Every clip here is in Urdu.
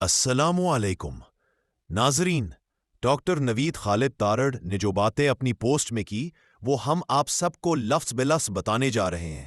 السلام علیکم ناظرین، ڈاکٹر نوید خالد تارڑ نے جو باتیں اپنی پوسٹ میں کی وہ ہم آپ سب کو لفظ بلفظ بتانے جا رہے ہیں۔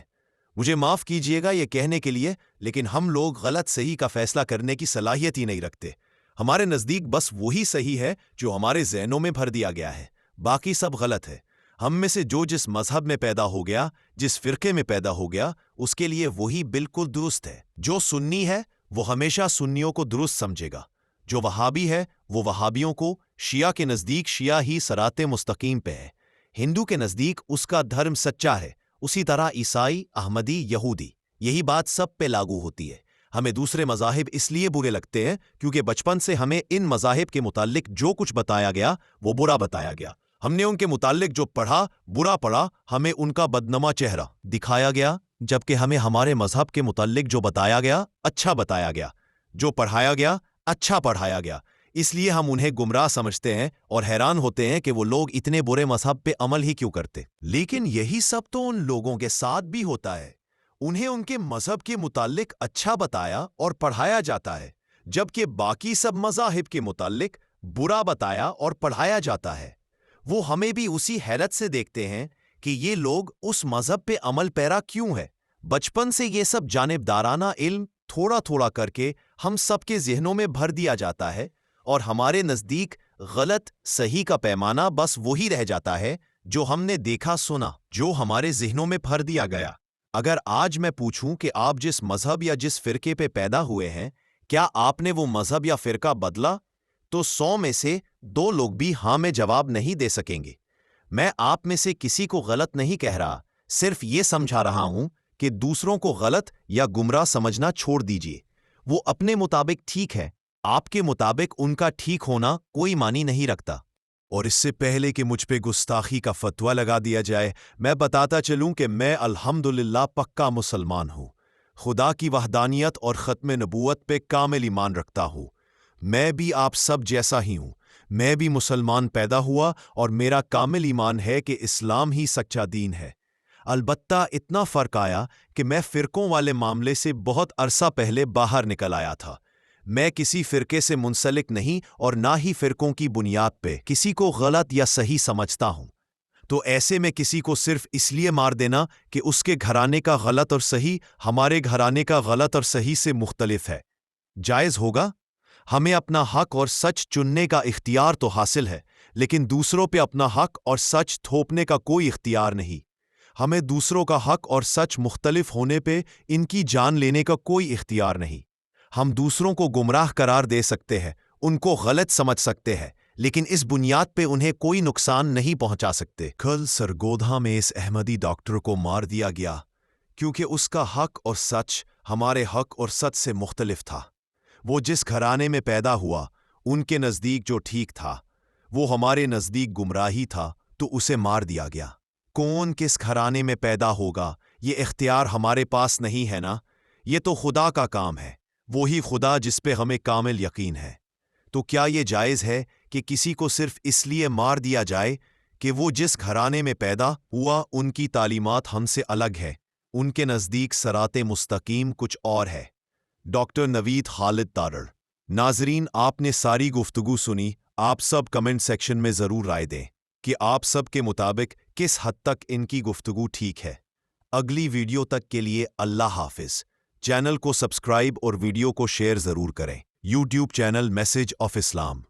مجھے معاف کیجیے گا یہ کہنے کے لیے، لیکن ہم لوگ غلط صحیح کا فیصلہ کرنے کی صلاحیت ہی نہیں رکھتے۔ ہمارے نزدیک بس وہی صحیح ہے جو ہمارے ذہنوں میں بھر دیا گیا ہے، باقی سب غلط ہے۔ ہم میں سے جو جس مذہب میں پیدا ہو گیا، جس فرقے میں پیدا ہو گیا، اس کے لیے وہی بالکل درست ہے۔ جو سنی ہے وہ ہمیشہ سنیوں کو درست سمجھے گا، جو وہابی ہے وہ وہابیوں کو، شیعہ کے نزدیک شیعہ ہی صراط مستقیم پہ ہے، ہندو کے نزدیک اس کا دھرم سچا ہے، اسی طرح عیسائی، احمدی، یہودی، یہی بات سب پہ لاگو ہوتی ہے۔ ہمیں دوسرے مذاہب اس لیے برے لگتے ہیں کیونکہ بچپن سے ہمیں ان مذاہب کے متعلق جو کچھ بتایا گیا وہ برا بتایا گیا۔ ہم نے ان کے متعلق جو پڑھا برا پڑھا، ہمیں ان کا بدنما چہرہ دکھایا گیا، جبکہ ہمیں ہمارے مذہب کے متعلق جو بتایا گیا اچھا بتایا گیا، جو پڑھایا گیا اچھا پڑھایا گیا۔ اس لیے ہم انہیں گمراہ سمجھتے ہیں اور حیران ہوتے ہیں کہ وہ لوگ اتنے برے مذہب پہ عمل ہی کیوں کرتے۔ لیکن یہی سب تو ان لوگوں کے ساتھ بھی ہوتا ہے، انہیں ان کے مذہب کے متعلق اچھا بتایا اور پڑھایا جاتا ہے، جبکہ باقی سب مذاہب کے متعلق برا بتایا اور پڑھایا جاتا ہے۔ وہ ہمیں بھی اسی حیرت سے دیکھتے ہیں کہ یہ لوگ اس مذہب پہ عمل پیرا کیوں ہے۔ بچپن سے یہ سب جانبدارانہ علم تھوڑا تھوڑا کر کے ہم سب کے ذہنوں میں بھر دیا جاتا ہے، اور ہمارے نزدیک غلط صحیح کا پیمانہ بس وہی رہ جاتا ہے جو ہم نے دیکھا سنا، جو ہمارے ذہنوں میں بھر دیا گیا۔ اگر آج میں پوچھوں کہ آپ جس مذہب یا جس فرقے پہ پیدا ہوئے ہیں، کیا آپ نے وہ مذہب یا فرقہ بدلا، تو 100 میں سے 2 لوگ بھی ہاں میں جواب نہیں دے سکیں گے۔ میں آپ میں سے کسی کو غلط نہیں کہہ رہا، صرف یہ سمجھا رہا ہوں کہ دوسروں کو غلط یا گمراہ سمجھنا چھوڑ دیجیے۔ وہ اپنے مطابق ٹھیک ہے، آپ کے مطابق ان کا ٹھیک ہونا کوئی معنی نہیں رکھتا۔ اور اس سے پہلے کہ مجھ پہ گستاخی کا فتویٰ لگا دیا جائے، میں بتاتا چلوں کہ میں الحمدللہ پکا مسلمان ہوں، خدا کی وحدانیت اور ختم نبوت پہ کامل ایمان رکھتا ہوں۔ میں بھی آپ سب جیسا ہی ہوں، میں بھی مسلمان پیدا ہوا اور میرا کامل ایمان ہے کہ اسلام ہی سچا دین ہے۔ البتہ اتنا فرق آیا کہ میں فرقوں والے معاملے سے بہت عرصہ پہلے باہر نکل آیا تھا۔ میں کسی فرقے سے منسلک نہیں اور نہ ہی فرقوں کی بنیاد پہ کسی کو غلط یا صحیح سمجھتا ہوں۔ تو ایسے میں کسی کو صرف اس لیے مار دینا کہ اس کے گھرانے کا غلط اور صحیح ہمارے گھرانے کا غلط اور صحیح سے مختلف ہے، جائز ہوگا؟ ہمیں اپنا حق اور سچ چننے کا اختیار تو حاصل ہے، لیکن دوسروں پہ اپنا حق اور سچ تھوپنے کا کوئی اختیار نہیں۔ ہمیں دوسروں کا حق اور سچ مختلف ہونے پہ ان کی جان لینے کا کوئی اختیار نہیں۔ ہم دوسروں کو گمراہ قرار دے سکتے ہیں، ان کو غلط سمجھ سکتے ہیں، لیکن اس بنیاد پہ انہیں کوئی نقصان نہیں پہنچا سکتے۔ کل سرگودھا میں اس احمدی ڈاکٹر کو مار دیا گیا کیونکہ اس کا حق اور سچ ہمارے حق اور سچ سے مختلف تھا۔ وہ جس گھرانے میں پیدا ہوا ان کے نزدیک جو ٹھیک تھا وہ ہمارے نزدیک گمراہی تھا، تو اسے مار دیا گیا۔ کون کس گھرانے میں پیدا ہوگا یہ اختیار ہمارے پاس نہیں ہے نا، یہ تو خدا کا کام ہے، وہی خدا جس پہ ہمیں کامل یقین ہے۔ تو کیا یہ جائز ہے کہ کسی کو صرف اس لیے مار دیا جائے کہ وہ جس گھرانے میں پیدا ہوا ان کی تعلیمات ہم سے الگ ہے، ان کے نزدیک صراط مستقیم کچھ اور ہے؟ ڈاکٹر نوید خالد تارڑ۔ ناظرین، آپ نے ساری گفتگو سنی، آپ سب کمنٹ سیکشن میں ضرور رائے دیں کہ آپ سب کے مطابق کس حد تک ان کی گفتگو ٹھیک ہے۔ اگلی ویڈیو تک کے لیے اللہ حافظ۔ چینل کو سبسکرائب اور ویڈیو کو شیئر ضرور کریں۔ YouTube channel message of Islam.